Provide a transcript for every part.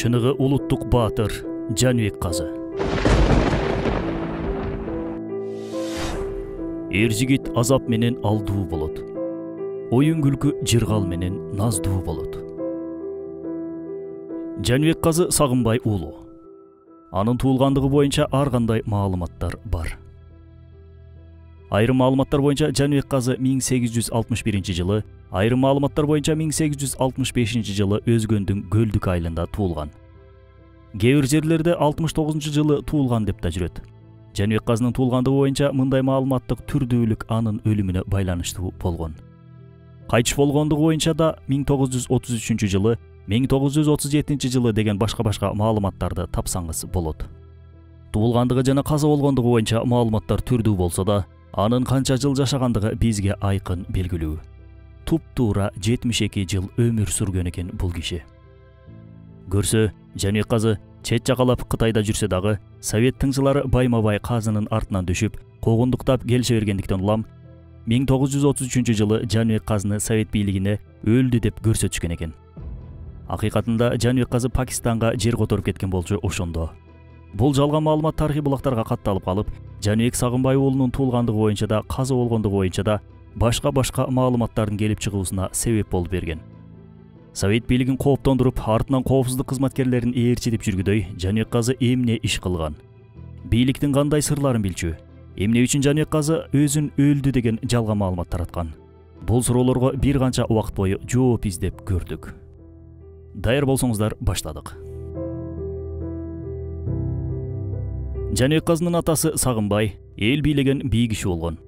Чыныгы улуттук баатыр Жаныбек казы. Эр жигит азап менен алдуу болот. Оюн күлкү жыргал менен наздуу болот. Жаныбек казы Сагынбай уулу. Анын туулгандыгы боюнча ар кандай маалыматтар бар. Айрым маалыматтар боюнча Жаныбек казы 1861 жылы, айрым маалыматтар боюнча 1865 жылы Өзгөндүн Көлдүк айылында туулган. Кээ бир жерлерде 69 жылы туулган деп да жүрөт. Жаныбек казынын туулгандыгы боюнча мындай маалыматтык түрдүүлүк анын өлүмүнө байланыштуу болгон. Кайтыш болгондугу боюнча да 1933 жылы, 1937 жылы деген башка маалыматтарды тапсаңыз болот. Туулгандыгы жана каза болгондугу боюнча маалыматтар түрдүү болсо да, анын канча жыл жашагандыгы бизге айкын белгилүү. Туп-туура 72 жыл өмүр сүргөн экен бул киши. Көрсө, Жаныбек казы чет жакалап Кытайда жүрсө дагы, Совет тыңчылары байма-бай казынын артынан düşүп, когундуктап келише бергендиктен улам 1933 жылы Жаныбек казыны Совет бийлигине өлдү деп көрсөтүшкөн экен. Акыйкатында Жаныбек казы Пакистанга жер которуп кеткен болчу ошондо. Бул жалган маалымат тарыхый булактарга катталып калып, Жаныбек Сагынбай уулунун туулгандыгы боюнча да, каза болгондугу боюнча да башка маалыматтардын келип чыгуусуна себеп болуп берген. Совет бийлигин кооптондуруп, артынан коопсуздук кызматкерлерин ээрчитип жүргүдөй, Жаныбек казы эмне иш кылган? Бийликтин кандай сырларын билчү? Эмне үчүн Жаныбек казы өзүн өлдү деген жалган маалымат тараткан? Бул суроолорго бир канча убакыт бою жооп издеп көрдүк. Даяр болсоңуздар, баштадык. Жаныбек казынын атасы Сагынбай эл бийлеген бий киши болгон.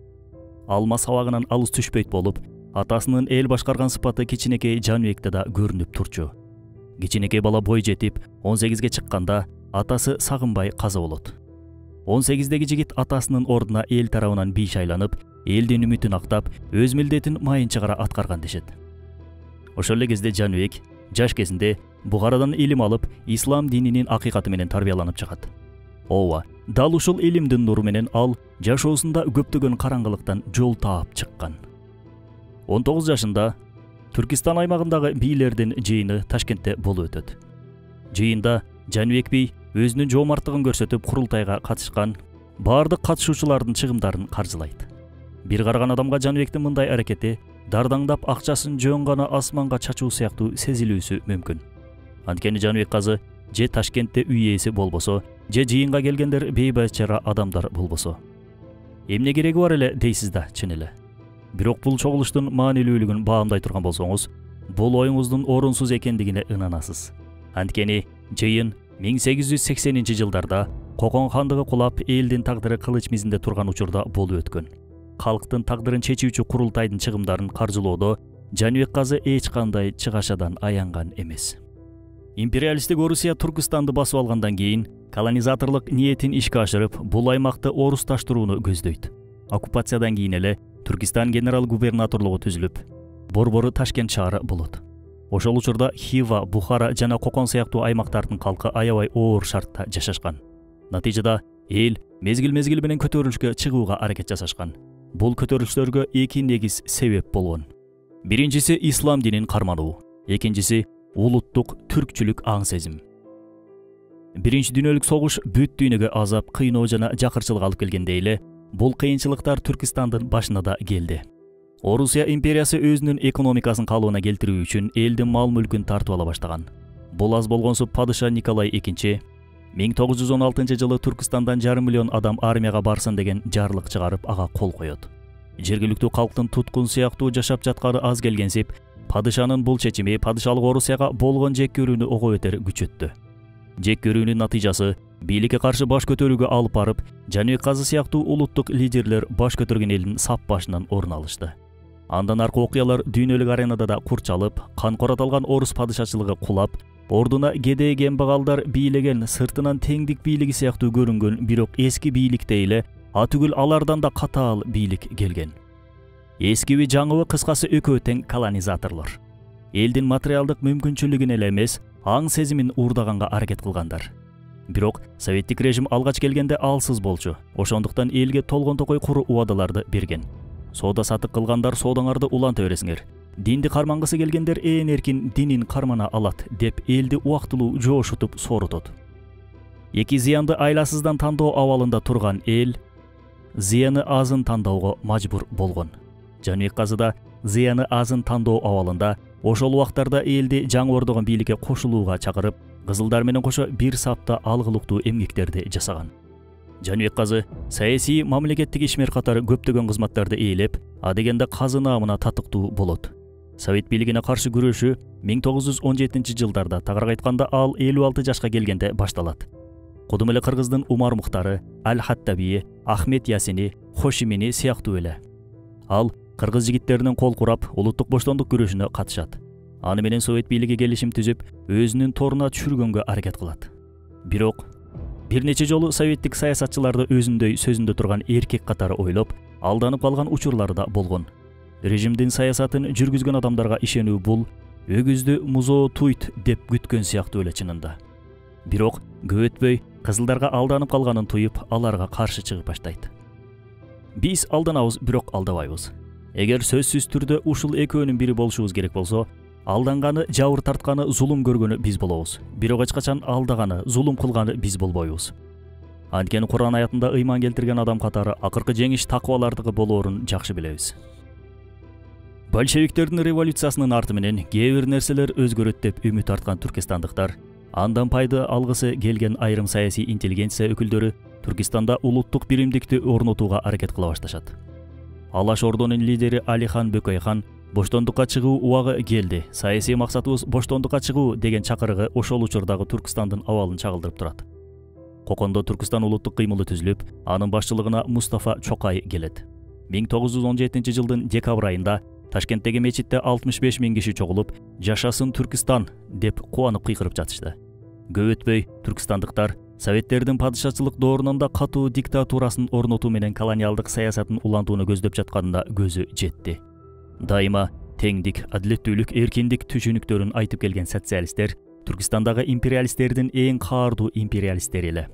Алма сабагынан алыс түшпөйт болуп, атасынын эл башкарган сыпаты кичинекей Жаныбекте да көрүнүп турчу. Кичинекей бала бой жетип, 18ге чыкканда атасы Сагынбай каза болот. 18деги жигит атасынын ордуна эл тарабынан бий шайланып, элдин үмүтүн актап, өз милдетин майын чыгара аткарган дешет. Ошол эле кезде Жаныбек жаш кезинде Бухарадан илим алып, ислам дининин акыйкаты менен тарбияланып чыгат. Ооба, дал ушул илимдин нуру менен ал жашоосунда көптөгөн караңгылыктан жол таап чыккан. 19 жашында Түркистан аймагындагы бийлердин жыйыны Ташкентте болуп өтөт. Жыйында Жаныбек бий өзүнүн жоомарттыгын көрсөтүп курултайга катышкан, бардык катышуучулардын чыгымдарын каржылайт. Бир караган адамга Жаныбектин мындай аракети дардаңдап акчасын жөн гана асманга чачуу сыяктуу сезилүүсү мүмкүн. Анткени Жаныбек казы же Ташкентте үй ээси болбосо, же жыйынга келгендер бейбачара адамдар болбосо. Эмне кереги бар эле дейсиз да, чын эле. Бирок бул чогулуштун маанилүүлүгүн баамдай турган болсоңуз, бул оюңуздун орунсуз экендигине ынанасыз. Анткени жыйын 1880 жылдарда Кокон хандыгы кулап, элдин тагдыры кылыч мизинде турган учурда болуп өткөн. Калктын тагдырын чечүүчү курултайдын чыгымдарын каржылоодо Жаныбек казы эч кандай чыгашадан аянган эмес. Империалисттик Орусия Түркистанды басып алгандан кийин колонизаторлук ниетин ишке ашырып, бул аймакты орусташтырууну көздөйт. Оккупациядан кийин эле Түркистан генерал-губернаторлугу түзүлүп, борбору Ташкент шаары болот. Ошол учурда Хива, Бухара жана Кокон сыяктуу аймактардын калкы аябай оор шартта жашашкан. Натыйжада эл мезгил менен көтөрүлүшкө чыгууга аракет жасашкан. Бул көтөрүлүштөргө эки негиз себеп болгон. Биринчиси ислам динин кармануу, экинчиси улуттук түркчүлүк аң сезим. Биринчи дүйнөлүк согуш бүт дүйнөгө азап, кыйноо жана жакырчылык алып келгенде эле, бул кыйынчылыктар Түркистандын башына да келди. Орусия империясы өзүнүн экономикасын калыбына келтирүү үчүн элдин мал-мүлкүн тартып ала баштаган. Бул аз болгонсу падыша Николай II 1916 жылы Түркистандан 500 000 адам армияга барсын деген жарлык чыгарып, ага кол коёт. Жергиликтүү калктын туткун сыяктуу жашап жатканы аз келгенсип, падышанын бул чечими падышалык Орусияга болгон жек көрүүнү ого бетер күчөттү. Жек көрүүнүн натыйжасы бийликке каршы баш көтөрүүгө алып барып, Жаныбек казы сыяктуу улуттук лидерлер баш көтөргөн элдин сап башынан орун алышты. Андан аркы окуялар дүйнөлүк аренада да курчалып, кан кораталган орус падышачылыгы кулап, ордуна кедей кембагалдар бийлеген, сыртынан теңдик бийлиги сыяктуу көрүнгөн, бирок эски бийликтей эле атүгүл алардан да катаал бийлик келген. Эскиби жаңыбы кыскасы экөө тең колонизаторлор. Элдин материалдык мүмкүнчүлүгүн эле эмес, аң сезимин уурдаганга аракет кылгандар. Бирок советтик режим алгач келгенде алсыз болчу. Ошондуктан элге толгон токой куру убадаларды берген. Соода сатык кылгандар соодоңарды уланта бересиңер. Динди кармангысы келгендер ээн эркин динин кармана алат деп элди убактылуу жоошутуп соорутот. Эки зыянды айласыздан тандоо абалында турган эл зыяны азын тандоого мажбур болгон. Жаныбек казы да зыяны азын тандоо абалында ошол убактарда элди жаңы ордогон бийликке кошулууга чакырып, кызылдар менен кошо бир сапта алгылыктуу эмгектерди жасаган. Жаныбек казы саясий мамлекеттик ишмер катары көптөгөн кызматтарды ээлеп, адегенде казы наамына татыктуу болот. Совет бийлигине каршы күрөшү 1917-жылдарда тагыраак айтканда ал 56 жашка келгенде башталат. Кудум эле кыргыздын Умар Мухтары, Аль-Хаттаби, Ахмет Ясини, Хошимини сыяктуу эле. Ал кыргыз жигиттеринин кол курап, улуттук боштондук күрөшүнө катышат. Аны менен Совет бийлиги келишим түзүп, өзүнүн торуна түшүргөнгө аракет кылат. Бирок бир нече жолу советтик саясатчыларды өзүндөй сөзүндө турган эркек катары ойлоп, алданып калган учурлары да болгон. Режимдин саясатын жүргүзгөн адамдарга ишенүү бул өгүздү музоо туйт деп күткөн сыяктуу эле чынында. Бирок көп өтпөй кызылдарга алданып калганын туюп, аларга каршы чыгып баштайт. Биз алданабыз, бирок алдабайбыз. Эгер сөзсүз түрдө ушул экөөнүн бири болушубуз керек болсо, алданганы, жабыр тартканы, зулум көргөнү биз болобуз. Бирок эч качан алдаганы, зулум кылганы биз болбойбуз. Анткени Куран аятында ыйман келтирген адам катары акыркы жеңиш такыбалардыгы болоорун жакшы билебиз. Большевиктердин революциясынын арты менен кээ бир нерселер өзгөрөт деп үмүт арткан түркистандыктар, андан пайда алгысы келген айрым саясий интеллигенция өкүлдөрү Түркистанда улуттук биримдикти орнотууга аракет кыла башташат. Алаш ордонун лидери Алихан Бөкөйхан боштондукка чыгуу убагы келди. Саясий максатыбыз боштондукка чыгуу деген чакырыгы ошол учурдагы Түркистандын абалын чагылдырып турат. Кокондо Түркистан улуттук кыймылы түзүлүп, анын башчылыгына Мустафа Чокай келет. 1917-жылдын декабрь айында Ташкенттеги мечитте 65 000 киши чогулуп, жашасын Түркистан деп кубанып кыйкырып жатышты. Көп өтпөй Түркистандыктар Советтердин падышачылык доорунда катуу диктатурасын орнотуу менен колониалдык саясатын улантууну көздөп жатканына көзү жетти. Дайыма теңдик, адилеттүүлүк, эркиндик түшүнүктөрүн айтып келген социалисттер Түркистандагы империалисттердин эң каардуу империалисттери эле.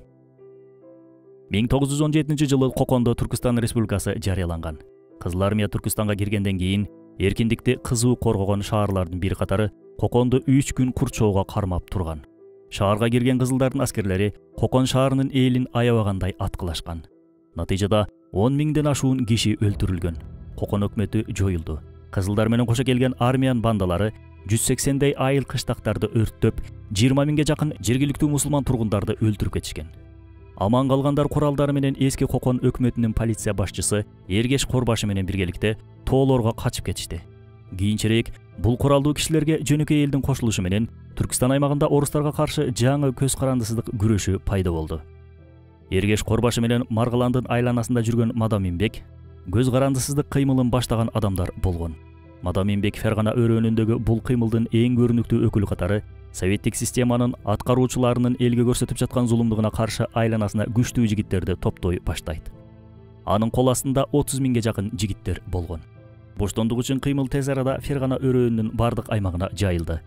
1917-жылы Кокондо Түркистан Республикасы жарыяланган. Кызыл армия Түркистанга киргенден кийин эркиндикти кызуу коргогон шаарлардын бири катары Коконду 3 күн курчоого кармап турган. Шаарга кирген кызылдардын аскерлери Кокон шаарынын элин аябагандай аткылашкан. Натыйжада 10 000ден ашуун киши өлтүрүлгөн. Кокон өкмөтү жоюлду. Кызылдар менен кошо келген армиян бандалары 180дей айыл кыштактарды өрттөп, 20 000ге жакын жергиликтүү мусулман тургундарды өлтүрүп кетишкен. Аман калгандар куралдары менен эски Кокон өкмөтүнүн полиция башчысы Эргеш Корбашы менен биргеликте тоолорго качып кетишти. Кийинчерээк бул куралдуу кишилерге жөнөкөй элдин кошулушу менен Түркистан аймагында орустарга каршы жаңы көз карандысыздык күрөшү пайда болду. Эргеш Корбашы менен Маргаландын айланасында жүргөн Мадаминбек көз карандысыздык кыймылын баштаган адамдар болгон. Мадаминбек Фергана өрөөнүндөгү бул кыймылдын эң көрүнүктүү өкүлү катары советтик системанын аткаруучуларынын элге көрсөтүп жаткан зулумдугуна каршы айланасына күчтүү жигиттерди топтой баштайт. Анын кол астында 30 000ге жакын жигиттер болгон. Боштондук үчүн кыймыл тез арада Фергана өрөөнүнүн бардык аймагына жайылды.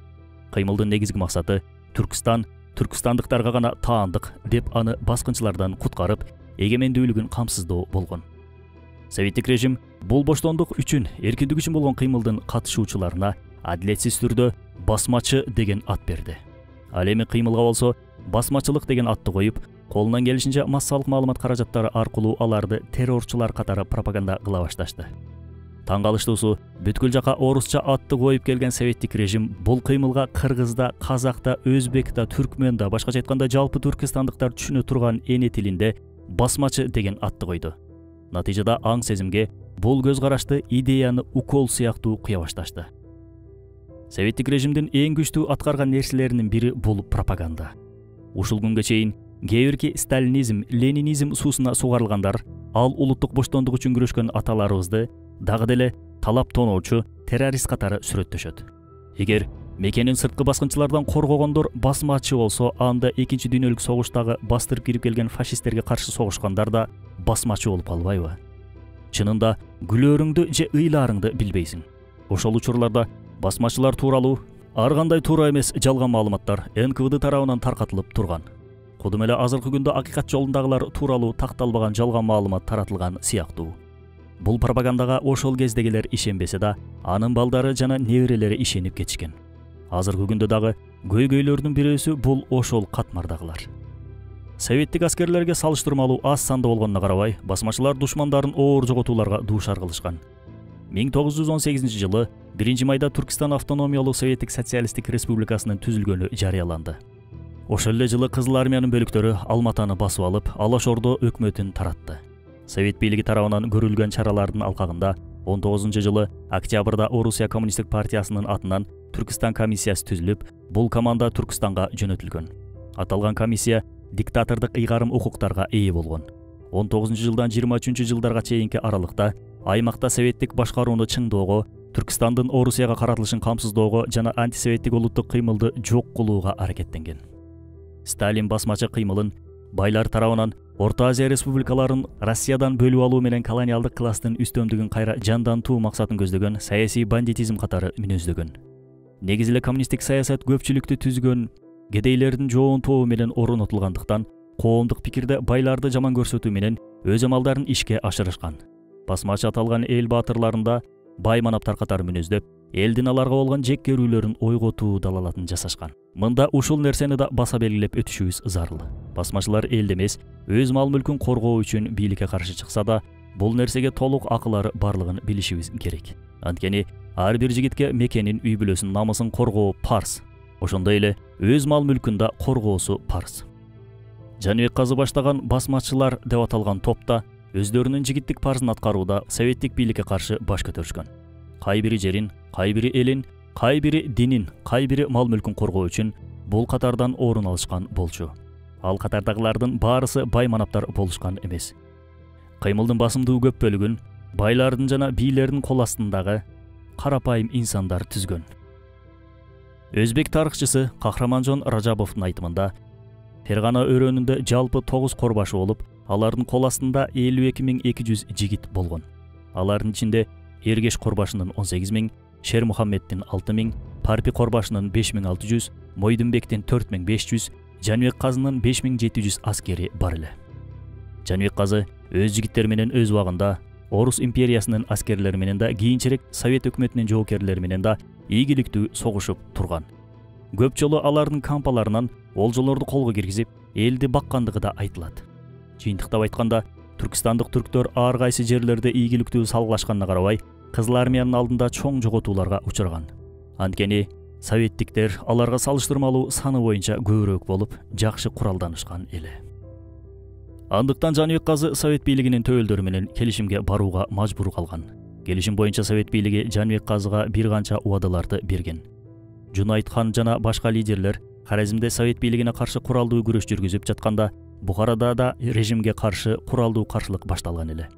Кыймылдын негизги максаты Түркистан, түркистандыктарга гана таандык деп аны баскынчылардан куткарып, эгемендүүлүгүн камсыздоо болгон. Советтик режим бул боштондук үчүн, эркиндик үчүн болгон кыймылдын катышуучуларына адилетсиз түрдө басмачы деген ат берди. Ал эми кыймылга болсо басмачылык деген атты коюп, колунан келишинче массалык маалымат каражаттары аркылуу аларды террорчулар катары пропаганда кыла башташты. Таң калыштуусу, бүткүл жака орусча атты коюп келген советтик режим бул кыймылга кыргызда, казакта, өзбекта, түркмөнда, башкача айтканда жалпы түркистандыктар түшүнө турган эне тилинде басмачы деген атты койду. Натыйжада аң сезимге бул көз карашты идеяны укол сыяктуу куя башташты. Советтик режимдин эң күчтүү аткарган нерселеринин бири бул пропаганда. Ушул күнгө чейин кээ бирки сталинизм, ленинизм суусуна сугарылгандар ал улуттук боштондук үчүн күрөшкөн аталарыбызды дагы деле талап тоноочу, террорист катары сүрөттөшөт. Эгер мекенин сырткы баскынчылардан коргогондор басмачы болсо, анда экинчи дүйнөлүк согуштагы бастырып кирип келген фашисттерге каршы согушкандар да басмачы болуп калбайбы? Чынында күлөрүңдү же ыйларыңды билбейсиң. Ошол учурларда басмачылар тууралуу ар кандай туура эмес жалган маалыматтар НКВД тарабынан таркатылып турган. Кудум эле азыркы күндө акыйкат жолундагылар тууралуу такталбаган жалган маалымат таратылган сыяктуу. Бул пропагандага ошол кездегилер ишенбесе да, анын балдары жана неберелери ишенип кетишкен. Азыркы күндө дагы көйгөйлөрдүн бирөөсү бул ошол катмардагылар. Советтик аскерлерге салыштырмалуу аз санда болгонуна карабай, басмачылар душмандарын оор жоготууларга дуушар кылышкан. 1918 жылы 1-майда Түркистан автономиялуу Советтик социалисттик республикасынын түзүлгөнү жарыяланды. Ошол эле жылы Кызыл армиянын бөлүктөрү Алматаны басып алып, Алаш Ордо өкмөтүн таратты. Совет бийлиги тарабынан көрүлгөн чаралардын алкагында 19-жылы октябрда Орусия коммунисттик партиясынын атынан Түркистан комиссиясы түзүлүп, бул команда Түркистанга жөнөтүлгөн. Аталган комиссия диктатордук ыйгарым укуктарга ээ болгон. 19-жылдан 23-жылдарга чейинки аралыкта аймакта советтик башкарууну чыңдоого, Түркистандын Орусияга каратылышын камсыздоого жана антисоветтик улуттук кыймылды жок кылууга аракеттенген. Сталин басмачы кыймылын байлар тарабынан Орто Азия республикаларын Россиядан бөлүп алуу менен колониалдык класстын үстөмдүгүн кайра жандантуу максатын көздөгөн саясий бандитизм катары мүнөздөгөн. Негизи эле коммунисттик саясат көпчүлүктү түзгөн кедейлердин жоон тобу менен орнотулгандыктан, коомдук пикирде байларды жаман көрсөтүү менен өз амалдарын ишке ашырышкан. Басмачы аталган эл баатырларында бай манаптар катары мүнөздөп, элдин аларга болгон жек көрүүлөрүн ойготуу далалатын жасашкан. Мында ушул нерсени да баса белгилеп өтүшүбүз зарыл. Басмачылар элди эмес, өз мал мүлкүн коргоо үчүн бийликке каршы чыкса да, бул нерсеге толук акылары барлыгын билишибиз керек. Анткени ар бир жигитке мекенин, үй бүлөсүн, намысын коргоо парз. Ошондой эле өз мал мүлкүн да коргоосу парз. Жаныбек Казы баштаган басмачылар деп аталган топта өздөрүнүн жигиттик парзын аткарууда советтик бийликке каршы баш көтөрүшкөн. Кай бири жерин, кай бири элин, кай бири динин, кай бири мал мүлкүн коргоо үчүн бул катардан орун алышкан болчу. Ал катардагылардын баарысы бай манаптар болушкан эмес. Кыймылдын басымдуу көп бөлүгүн байлардын жана бийлердин кол астындагы карапайым инсандар түзгөн. Өзбек тарыхчысы Кахраманжон Ражабовдун айтымында, Фергана өрөөнүндө жалпы 9 корбашы болуп, алардын кол астында 52.200 жигит болгон. Алардын ичинде Эргеш корбашынын 18.000, Шер Мухаммеддин 6.000, Парпи корбашынын 5.600, Мойдунбектин 4.500, Жаныбек Казынын 5.700 аскери бар эле. Жаныбек Казы өз жигиттери менен өз убагында Орус империясынын аскерлери менен да, кийинчерээк Совет өкмөтүнүн жоокерлери менен да ийгиликтүү согушуп турган. Көп жолу алардын кампаларынан олжолорду колго киргизип, элди баккандыгы да айтылат. Жыйынтыктап айтканда, түркистандык түрктөр ар кайсы жерлерде ийгиликтүү салгылашканына карабай, Кызыл армиянын алдында чоң жоготууларга учурган. Анткени советтиктер аларга салыштырмалуу саны боюнча көбүрөөк болуп, жакшы куралданышкан эле. Андыктан Жаныбек Казы Совет бийлигинин төбөлдөрү менен келишимге барууга мажбур калган. Келишим боюнча Совет бийлиги Жаныбек Казыга бир канча убадаларды берген. Жунайт хан жана башка лидерлер Хорезмде Совет бийлигине каршы куралдуу күрөш жүргүзүп жатканда, Бухарада да режимге каршы куралдуу каршылык башталган эле.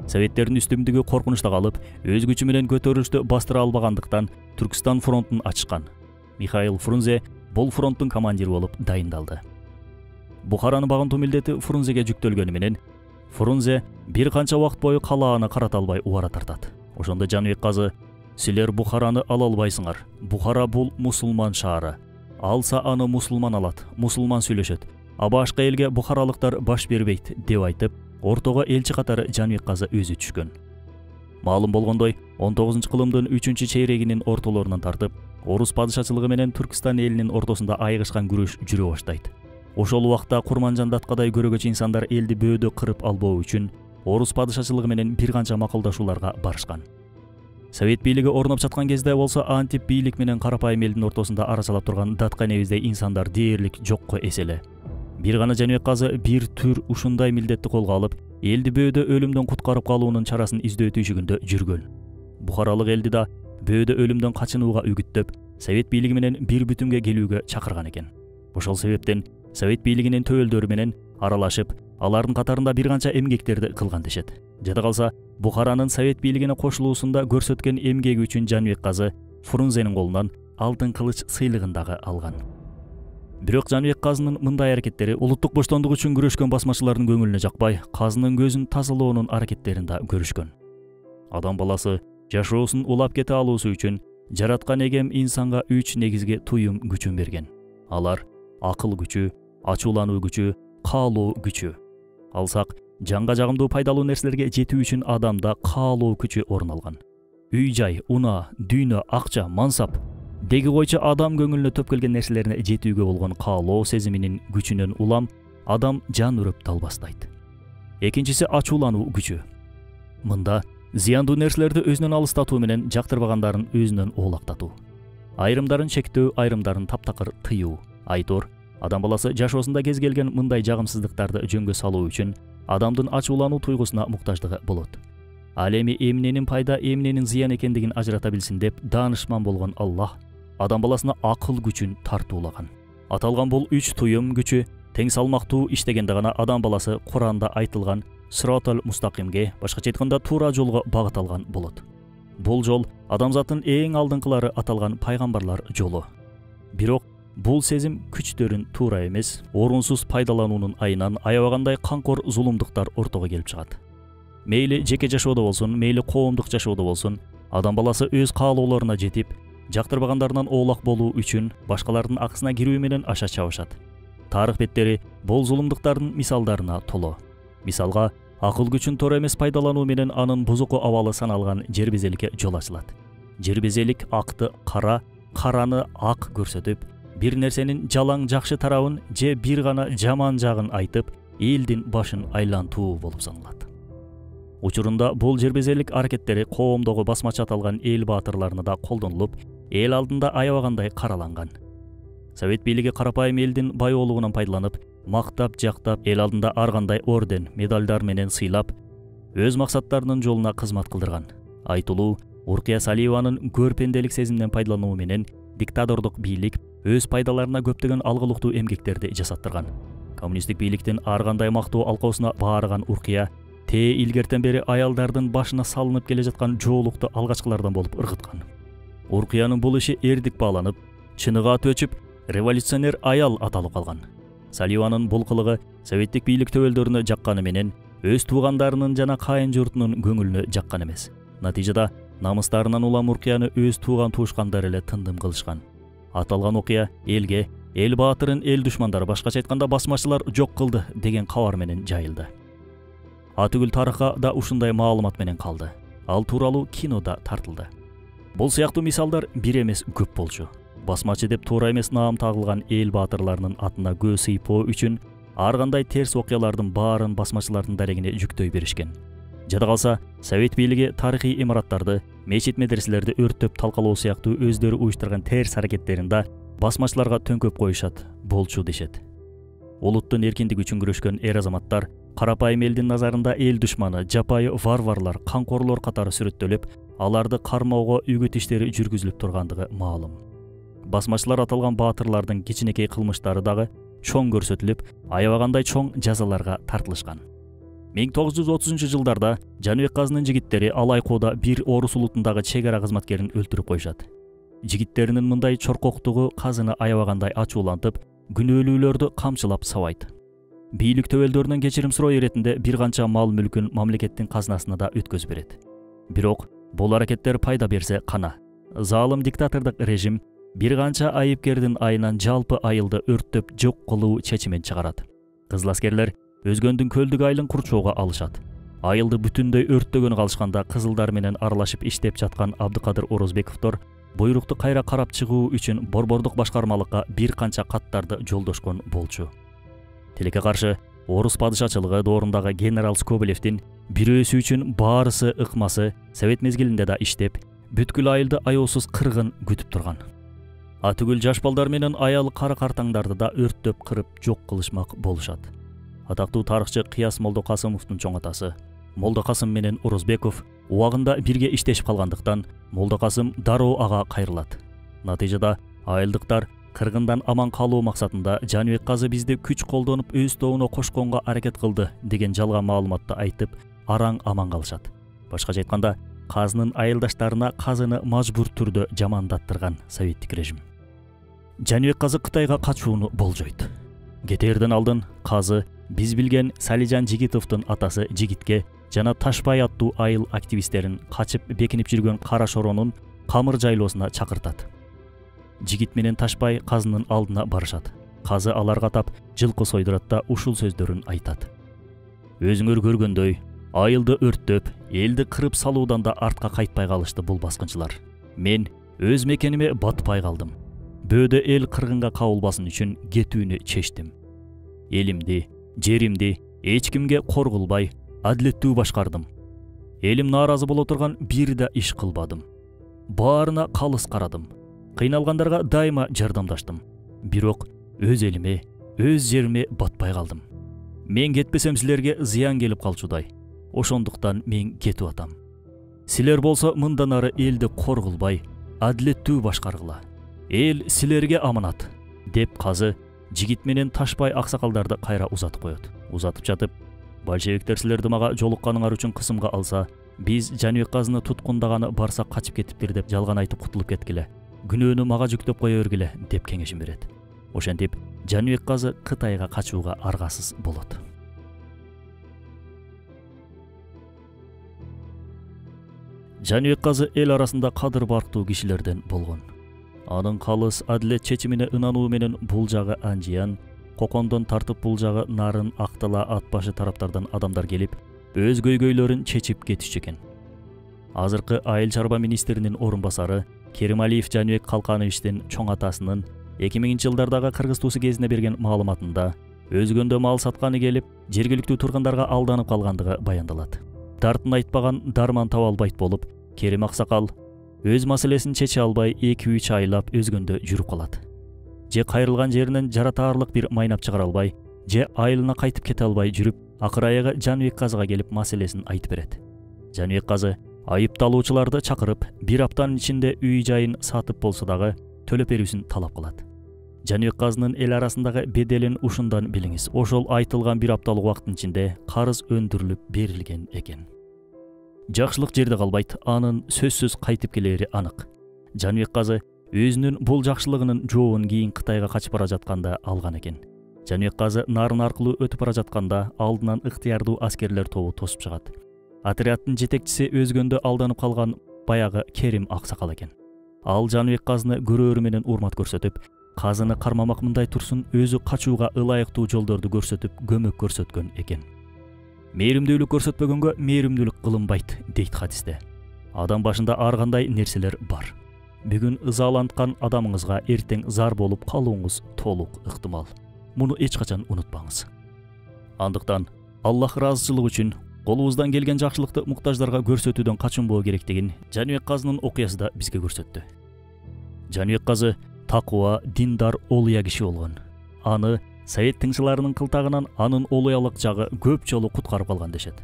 Советтердин үстүмдүгү коркунучта калып, өз күчү менен көтөрүлүштү бастыра албагандыктан Түркистан фронтун ачкан. Михаил Фрунзе бул фронттун командири болуп дайындалды. Бухараны багынтуу милдети Фрунзеге жүктөлгөнү менен, Фрунзе бир канча убакыт бою калааны карата албай убара тартат. Ошондо Жаныбек Казы: "Силер Бухараны ала албайсыңар. Бухара бул мусулман шаары. Алса аны мусулман алат, мусулман сүйлөшөт. А башка элге бухаралыктар баш бербейт" деп айтып, ортого элчи катары Жаныбек Казы өзү түшкөн. Маалым болгондой, 19-кылымдын 3-чейрегинин ортолорунан тартып, Орус падышачылыгы менен Түркистан элинин ортосунда айыгышкан күрөш жүрө баштайт. Ошол убакта Курманжан Даткадай көрөгөч инсандар элди бөөдө кырып албоо үчүн Орус падышачылыгы менен бир канча макулдашууларга барышкан. Совет бийлиги орноп жаткан кезде болсо антип бийлик менен карапайым элдин ортосунда арачалап турган Датканебиздей инсандар дээрлик жокко эселе. Бир гана Жаныбек Казы бир түр ушундай милдетти колго алып, элди бөөдө өлүмдөн куткарып калуунун чарасын издөө түйшүгүндө жүргөн. Бухаралык элди да бөөдө өлүмдөн качынууга үгүттөп, Совет бийлиги менен бир бүтүмгө келүүгө чакырган экен. Ошол себептен Совет бийлигинин төбөлдөрү менен аралашып, алардын катарында бир канча эмгектерди кылган дешет. Жада калса, Бухаранын Совет бийлигине кошулуусунда көрсөткөн эмгеги үчүн Жаныбек Казы Фрунзенин колунан алтын кылыч сыйлыгын дагы алган. Бирок Жаныбек Казынын мындай аракеттери улуттук боштондук үчүн күрөшкөн басмачылардын көңүлүнө жакпай, Казынын көзүн тазалоонун аракеттерин да көрүшкөн. Адам баласы жашоосун улап кете алуусу үчүн жараткан эгем инсанга 3 негизги туюм күчүн берген. Алар акыл күчү, ачуулануу күчү, каалоо күчү. Алсак, Жанга жагымдуу пайдалуу нерселерге жетүү үчүн адамда каалоо күчү орун алган. Үй жай, унаа, дүйнө, акча, мансап деги койчу адам көңүлүнө төп келген нерселерине жетүүгө болгон каалоо сезиминин күчүнөн улам адам жан үрөп далбастайт. Экинчиси ачуулануу күчү. Мында зыяндуу нерселерди өзүнөн алыстатуу менен жактырбагандарын өзүнөн оолактатуу. Айрымдарын чектөө, айрымдарын таптакыр тыюу. Айтор, адам баласы жашоосунда кез келген мындай жагымсыздыктарды жөнгө салуу үчүн адамдын ачуулануу туйгусуна муктаждыгы болот. Ал эми эмненин пайда, эмненин зыян экендигин ажырата билсин деп даанышман болгон Аллах адам баласына акыл күчүн тартуулаган. Аталган бул 3 туюм күчү тең салмактуу иштегенде гана адам баласы Куранда айтылган Сиротал мустакимге, башкача айтканда туура жолго багыт алган болот. Бул жол адамзаттын эң алдыңкылары аталган пайгамбарлар жолу. Бирок бул сезим күчтөрүн туура эмес, орунсуз пайдалануунун айынан аябагандай канкор зулумдуктар ортого келип чыгат. Мейли жеке жашоодо болсун, мейли коомдук жашоодо болсун, адам баласы өз каалоолоруна жетип, жактырбагандарынан оолак болуу үчүн башкалардын акысына кирүү менен аша чабышат. Тарых беттери бул зулумдуктардын мисалдарына толо. Мисалга, акыл күчүн туура эмес пайдалануу менен анын бузуку абалы саналган жер безеликке жол ачылат. Жер безелик акты кара, караны ак көрсөтүп, бир нерсенин жалаң жакшы тарабын же бир гана жаман жагын айтып, элдин башын айлантуу болуп саналат. Учурунда бул жер безелик аракеттери коомдогу басмачы аталган эл баатырларына да колдонулуп, эл алдында аябагандай караланган. Совет бийлиги карапайым элдин байоолугунан пайдаланып, мактап, жактап, эл алдында ар кандай орден, медальдар менен сыйлап, өз максаттарынын жолуна кызмат кылдырган. Айтылуу, Уркия Салиеванын көрпенделик сезимден пайдалануу менен диктатордук бийлик өз пайдаларына көптөгөн алгылыктуу эмгектерди жасаттырган. Коммунисттик бийликтин ар кандай мактоо алкоосуна баарыган Уркия илгертен бери аялдардын башына салынып келе жаткан жоолукту алгачкылардан болуп ыргыткан. Уркиянын бул иши эрдик бааланып, чыныга төчүп, революционер аял аталып калган. Салиеванын бул кылыгы советтик бийлик төбөлдөрүнө жакканы менен өз туугандарынын жана кайын журтунун көңүлүнө жаккан эмес. Натыйжада намыстарынан улам Уркияны өз тууган туушкандары эле тындым кылышкан. Аталган окуя элге эл баатырын эл душмандары, башкача айтканда басмачылар жок кылды деген кабар менен жайылды. Атүгүл тарыхка да ушундай маалымат менен калды. Ал тууралуу кинода тартылды. Бул сыяктуу мисалдар бир эмес көп болчу. Басмачы деп туура эмес наам тагылган эл баатырларынын атына көө сыйпоо үчүн ар кандай терс окуялардын баарын басмачылардын дарегине жүктөй беришкен. Жада калса, совет бийлиги тарыхый имараттарды, мечит медреселерди өрттөп талкалоо сыяктуу өздөрү уюштурган терс аракеттерин да басмачыларга төңкөп коюшат, болчу дешет. Улуттун эркиндиги үчүн күрөшкөн эр азаматтар карапайым элдин назарында эл душманы, жапайы варварлар, канкорлор катары сүрөттөлүп, аларды кармоого үгүт иштери жүргүзүлүп тургандыгы маалым. Басмачылар аталган баатырлардын кичинекей кылмыштары дагы чоң көрсөтүлүп, аябагандай чоң жазаларга тартылышкан. 1930-жылдарда Жаныбек Казынын жигиттери Алайкоодо бир орус улутундагы чек ара кызматкерин өлтүрүп коюшат. Жигиттеринин мындай чоркоктугу Казыны аябагандай ачуулантып, күнөөлүүлөрдү камчылап сабайт. Бийлик төбөлдөрүнөн кечирим суроо иретинде бир канча мал мүлкүн мамлекеттин казынасына да өткөзүп берет. Бирок бул аракеттер пайда берсе кана. Залым диктатордук режим бир канча айыпкердин айынан жалпы айылды өрттөп жок кылуу чечимин чыгарат. Кызыл аскерлер өзгөндүн көлдүк айылын курчоого алышат. Айылды бүтүндөй өрттөгөн калышканда кызылдар менен аралашып иштеп жаткан Абдыкадыр Орозбековдор буйрукту кайра карап чыгуу үчүн борбордук башкармалыкка бир канча каттарды жолдошкон болчу. Тилекке каршы орус падышачылыгы доорундагы генерал Скобелевдин бирөөсү үчүн баарысы ыкмасы совет мезгилинде да иштеп, бүткүл айылды аяосуз кыргын күтүп турган. Атүгүл жаш балдар менен аял кара картаңдарды да өрттөп кырып жок кылышмак болушат. Атактуу тарыхчы Кыяс Молдокасымовдун чоң атасы Молдокасым менен Орозбеков убагында бирге иштешип калгандыктан Молдокасым дароо ага кайрылат. Натыйжада айылдыктар кыргындан аман калуу максатында Жаныбек Казы бизди күч колдонуп өз тобуна кошконго аракет кылды деген жалган маалыматты айтып, араң аман калышат. Башкача айтканда, Казынын айылдаштарына Казыны мажбур түрдө жамандаттырган советтик режим. Жаныбек Казы Кытайга качууну болжойт. Кетерден алдын Казы биз билген Салижан Жигитовдун атасы Жигитке жана Ташбай аттуу айыл активисттерин качып бекинип жүргөн Кара Шоронун камыр жайлоосуна чакыртат. Жигит менен Ташбай Казынын алдына барышат. Казы аларга тап жылкы сойдурат да ушул сөздөрүн айтат. Өзүңөр көргөндөй, айылды өрттөп, элди кырып салуудан да артка кайтпай калышты бул баскынчылар. Мен өз мекениме батпай калдым. Бөөдө эл кыргынга кабылбасын үчүн кетүүнү чечтим. Элимди, жеримди эч кимге кор кылбай, адилеттүү башкардым. Элим нааразы боло турган бир да иш кылбадым. Баарына калыс карадым. Кыйналгандарга дайыма жардамдаштым. Бирок өз элиме, өз жериме батпай калдым. Мен кетпесем силерге зыян келип калчудай. Ошондуктан мен кетип атам. Силер болсо мындан ары элди кор кылбай, адилеттүү башкаргыла. Эл силерге аманат, деп казы жигит менен Ташбай аксакалдарды кайра узатып коет. Узатып жатып, большевиктер силерди мага жолукканыңар үчүн кысымга алса, биз Жаныбек казыны туткундаганы барсак качып кетиптир деп жалган айтып кутулуп кеткиле. Күнөөнү мага жүктөп кое бергиле деп кеңешин берет. Ошентип Жаныбек казы Кытайга качууга аргасыз болот. Жаныбек казы эл арасында кадыр барктуу кишилерден болгон. Анын калыс адилет чечимине ынануу менен бул жагы Анжиян, Кокондон тартып бул жагы Нарын, Актала, Атбашы тараптардан адамдар келип, өз көйгөйлөрүн чечип кетишчү экен. Азыркы айыл чарба министринин орун басары Керималиев Жаныбек Калкановичтин чоң атасынын 2000-жылдардагы Кыргыз туусу кезине берген маалыматында өзгөндө мал сатканы келип, жергиликтүү тургундарга алданып калгандыгы баяндалат. Дартын айтпаган дарман таба албайт болуп, Керим аксакал өз маселесин чече албай 2-3 айлап өзгөндө жүрүп калат. Же кайрылган жеринен жаратаарлык бир майнап чыгара албай, же айылына кайтып кете албай жүрүп, акыр аягы Жаныбек казыга келип маселесин айтып берет. Жаныбек казы айыпталуучуларды чакырып, бир аптанын ичинде үй жайын сатып болсо дагы төлөп берүүсүн талап кылат. Жаныбек казынын эл арасындагы беделин ушундан билиңиз. Ошол айтылган бир апталык убакыттын ичинде карыз өндүрүлүп берилген экен. Жакшылык жерде калбайт, анын сөзсүз кайтып келери анык. Жаныбек казы өзүнүн бул жакшылыгынын жообун кийин Кытайга качып бара жатканда алган экен. Жаныбек казы Нарын аркылуу өтүп бара жатканда алдынан ыктыярдуу аскерлер тобу тосуп чыгат. Отрядтын жетекчиси өзгөндө алданып калган баягы Керим аксакал экен. Ал Жаныбек казыны көрөөрү менен урмат көрсөтүп, казыны кармамак мындай турсун, өзү качууга ылайыктуу жолдорду көрсөтүп, көмөк көрсөткөн экен. Мээримдүүлүк көрсөтпөгөнгө мээримдүүлүк кылынбайт дейт хадисте. Адам башында ар кандай нерселер бар. Бүгүн ызаланткан адамыңызга эртең зар болуп калууңуз толук ыктымал. Муну эч качан унутпаңыз. Андыктан Аллах ыраазычылыгы үчүн колубуздан келген жакшылыкты муктаждарга көрсөтүүдөн качынбоо керектигин Жаныбек казынын окуясы да бизге көрсөттү. Жаныбек казы такуа, диндар, олуя киши болгон. Аны Совет тыңчыларынын кылтагынан анын олуялык жагы көп жолу куткарып калган дешет.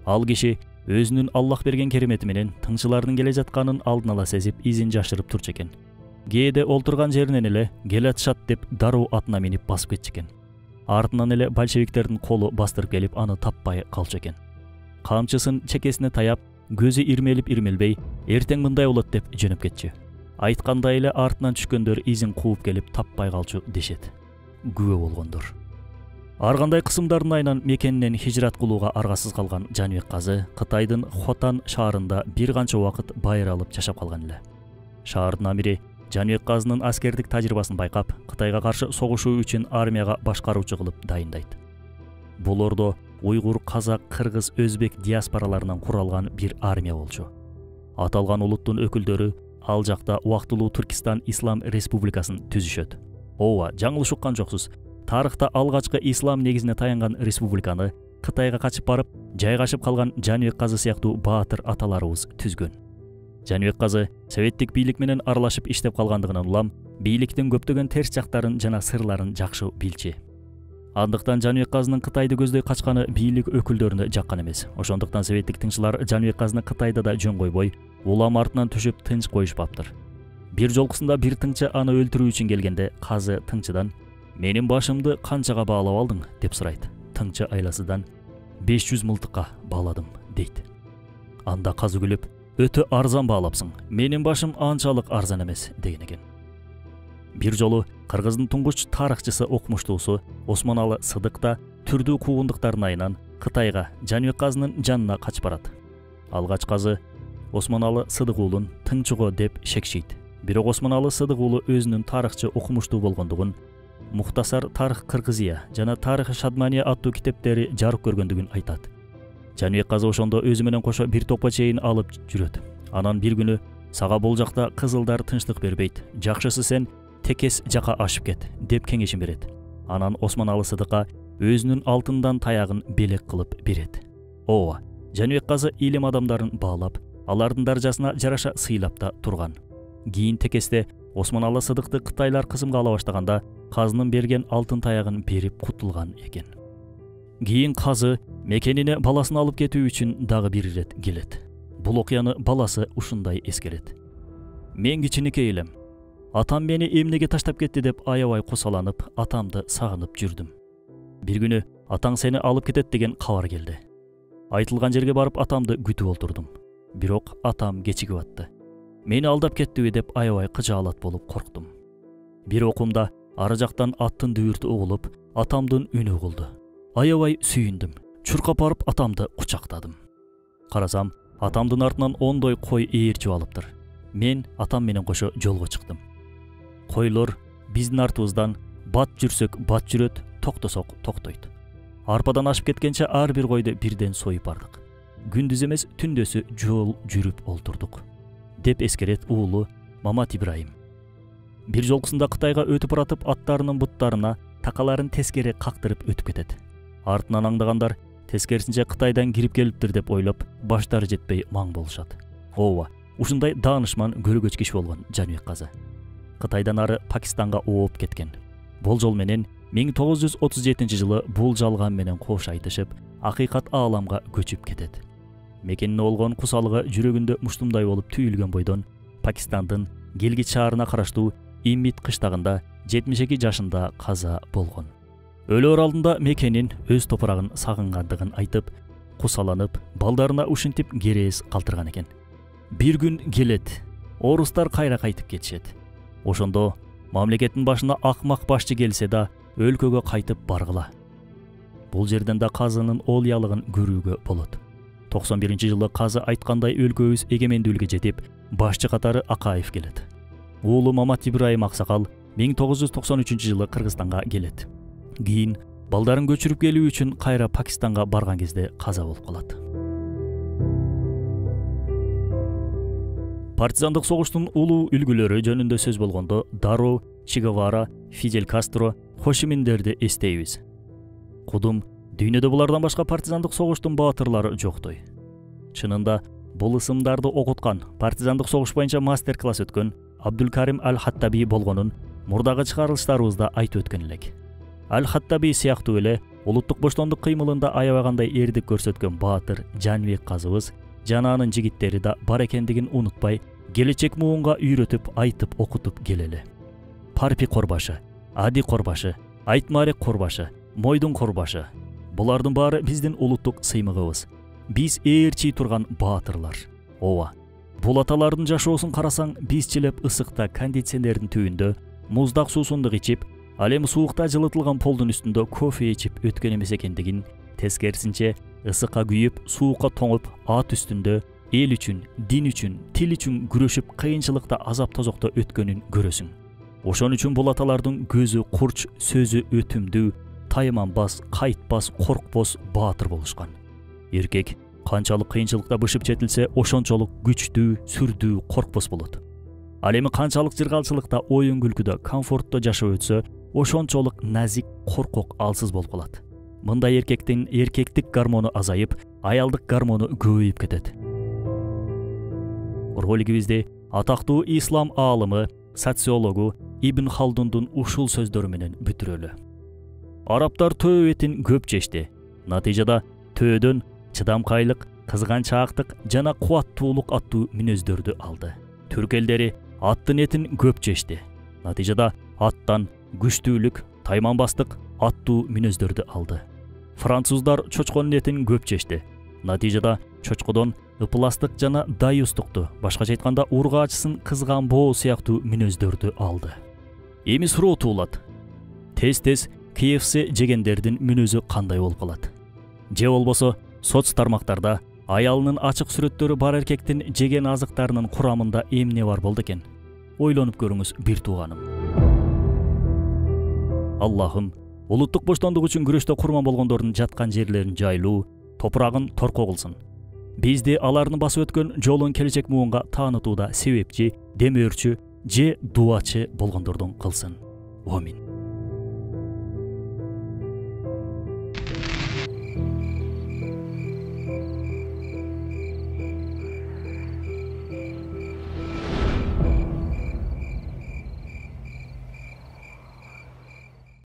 Ал киши өзүнүн Аллах берген керемети менен тыңчылардын келе жатканын алдын ала сезип, изин жашырып турчу экен. Кээде олтурган жеринен эле келатышат деп дароо атына минип басып кетчү экен. Артынан эле большевиктердин колу бастырып келип аны таппай калчу экен. Камчысын чекесине таяп, көзү ирмелип-ирмелбей, эртең мындай болот деп жөнөп кетчү. Айткандай эле артынан түшкөндөр изин кууп келип таппай калчу дешет. Күбө болгондор. Ар кандай кысымдардын айынан мекенинен хижрат кылууга аргасыз калган Жаныбек казы Кытайдын Хотан шаарында бир канча убакыт байыр алып жашап калган эле. Шаардын амири Жаныбек казынын аскердик тажрыйбасын байкап, Кытайга каршы согушуу үчүн армияга башкаруучу кылып дайындайт. Бул ордо уйгур, казак, кыргыз, өзбек диаспораларынан куралган бир армия болчу. Аталган улуттун өкүлдөрү ал жакта убактылуу Түркистан Ислам Республикасын түзүшөт. Ооба, жаңылыш уккан жоксуз. Тарыхта алгачкы ислам негизине таянган республиканы Кытайга качып барып, жайгашып калган Жаныбек казы сыяктуу баатыр аталарыбыз түзгөн. Жаныбек казы советтик бийлик менен аралашып иштеп калгандыгынан улам, бийликтин көптөгөн терс жактарын жана сырларын жакшы билчү. Андыктан Жаныбек казынын Кытайды көздөй качканы бийлик өкүлдөрүнө жаккан эмес. Ошондуктан советтик тыңчылар Жаныбек казыны Кытайда да жөн койбой, улам артынан түшүп тынч коюшпаптыр. Бир жолкусунда бир тыңчы аны өлтүрүү үчүн келгенде, казы тыңчыдан "Менин башымды канчага баалап алдың?" деп сурайт. Тыңчы айласыдан 500 мылтыкка бааладым дейт. Анда казы күлүп, "Өтө арзан баалапсың. Менин башым анчалык арзан эмес" деген экен. Бир жолу Кыргыздын туңгуч тарыхчысы окумуштуусу Осмоналы Сыдык да түрдүү куугундуктардын айынан Кытайга Жаныбек казынын жанына качып барат. Алгач казы Осмоналы Сыдык уулун тыңчыго деп шекшейт. Бирок Осмоналы Сыдык уулу өзүнүн тарыхчы окумуштуу болгондугун, Мухтасар тарых Кыргызия жана тарых Шадмания аттуу китептери жарык көргөндүгүн айтат. Жаныбек казы ошондо өзү менен кошо бир топко чейин алып жүрөт. Анан бир күнү сага бул жакта кызылдар тынчтык бербейт. Жакшысы сен текес жака ашып кет деп кеңешин берет. Анан Осмоналы Сыдыкка өзүнүн алтындан таягын белек кылып берет. Ооба, Жаныбек казы илим адамдарын баалап, алардын даражасына жараша сыйлап да турган. Кийин текесте Осмоналы Сыдыкты кытайлар кызымга ала баштаганда казынын берген алтын таягын берип кутулган экен. Кийин казы мекенине баласын алып кетүү үчүн дагы бир ирет келет. Бул окуяны баласы ушундай эскерет. Мен кичинекей элем. Атам мени эмнеге таштап кетти деп аябай кусаланып, атамды сагынып жүрдүм. Бир күнү атаң сени алып кетет деген кабар келди. Айтылган жерге барып атамды күтүп олтурдум. Бирок атам кечигип атты. Мени алдап кеттиби деп аябай кыжаалат болуп корктум. Бир окумда ары жактан аттын дүбүртү угулуп, атамдын үнү угулду. Аябай сүйүндүм. Чуркап барып атамды кучактадым. Карасам, атамдын артынан ондой кой ээрчип алыптыр. Мен атам менен кошо жолго чыктым. Койлор биздин артыбыздан бат жүрсөк бат жүрөт, токтосок токтойт. Арпадан ашып кеткенче ар бир койду бирден союп бардык. Күндүз эмес түндөсү жол жүрүп олтурдук, деп эскерет уулу Мамат Ибраим. Бир жолкусунда Кытайга өтүп баратып аттарынын буттарына такаларын тескери кактырып өтүп кетет. Артынан аңдагандар тескерисинче Кытайдан кирип келиптир деп ойлоп, баштары жетпей маң болушат. Ооба, ушундай даанышман көргөч киши болгон Жаныбек казы. Кытайдан ары Пакистанга ооп кеткен. Болжол менен 1937-жылы бул жалган менен кош айтышып, акыйкат ааламга көчүп кетет. Мекенине болгон кусалыгы жүрөгүндө муштумдай болуп түйүлгөн бойдон Пакистандын Гилгит шаарына караштуу Иммит кыштагында 72 жашында каза болгон. Өлөр алдында мекенин, өз топурагын сагынгандыгын айтып, кусаланып, балдарына ушинтип керез калтырган экен. Бир күн келет, орустар кайра кайтып кетишет. Ошондо мамлекеттин башына акмак башчы келсе да, өлкөгө кайтып баргыла. Бул жерден да казынын олуялыгын көрүүгө болот. 91-жылы казы айткандай өлкөбүз эгемендүүлүккө жетип, башчы катары Акаев келет. Уулу Мамат Ибраим аксакал 1993-жылы Кыргызстанга келет. Кийин балдарын көчүрүп келүү үчүн кайра Пакистанга барган кезде каза болуп калат. Партизандык согуштун улуу үлгүлөрү жөнүндө сөз болгондо Даро, Че Гевара, Фидель Кастро, Хошиминдерди эстейбиз. Кудум, дүйнөдө булардан башка партизандык согуштун баатырлары жоктой. Чынында бул ысымдарды окуткан, партизандык согуш боюнча мастер-класс өткөн Абдулкарим Аль-Хаттаби болгонун мурдагы чыгарылыштарыбызда айтып өткөн элек. Аль-Хаттаби сыяктуу эле улуттук боштондук кыймылында аябагандай эрдик көрсөткөн баатыр Жаныбек казыбыз жана анын жигиттери да бар экендигин унутпай, келечек муунга үйрөтүп, айтып, окутуп келели. Парпи Корбашы, Ади Корбашы, Айтмарек Корбашы, Мойдун Корбашы. Булардын баары биздин улуттук сыймыгыбыз. Биз ээрчий турган баатырлар. Ооба. Бул аталардын жашоосун карасаң, биз чилеп ысыкта кондиционердин түбүндө муздак суусундук ичип, ал эми суукта жылытылган полдун үстүндө кофе ичип өткөн эмес экендигин, тескерисинче ысыкка күйүп, суукка тоңуп, ат үстүндө эл үчүн, дин үчүн, тил үчүн күрөшүп, кыйынчылыкта азап тозокто өткөнүн көрөсүң. Ошон үчүн бул аталардын көзү курч, сөзү өтүмдүү, тайманбас, кайтпас, коркпос баатыр болушкан. Эркек канчалык кыйынчылыкта бышып жетилсе, ошончолук күчтүү, сүрдүү, коркпос болот. Ал эми канчалык жыргалчылыкта, оюн күлкүдө, комфортто жашап өтсө, ошончолук назик, коркок, алсыз болуп калат. Мындай эркектин эркектик гормону азайып, аялдык гормону көбөйүп кетет. Ролигибизди атактуу ислам аалымы, социологу Ибн Халдундун ушул сөздөрү менен бүтүрөлү. Арабтар төө этин көп жешти. Натыйжада төөдөн чыдамкайлык, кызганчаактык жана кубаттуулук аттуу мүнөздөрдү алды. Түрк элдери аттын этин көп жешти. Натыйжада аттан күчтүүлүк, тайманбастык аттуу мүнөздөрдү алды. Француздар чочконун этин көп жешти. Натыйжада чочкодон ыпластык жана даюстукту, башкача айтканда ургаачысын кызганбоо сыяктуу мүнөздөрдү алды. Эми суроо туулат. Тез-тез KFC жегендердин мүнөзү кандай болуп калат? Же болбосо соц тармактарда аялынын ачык сүрөттөрү бар эркектин жеген азыктарынын курамында эмне бар болду экен? Ойлонуп көрүңүз бир тууганым. Аллахым улуттук боштондук үчүн күрөштө курман болгондордун жаткан жерлерин жайлуу, топурагын торко кылсын. Бизди алардын басып өткөн жолун келечек муунга таанытууда себепчи, демөөрчү же дуачы болгондордон кылсын. Амин.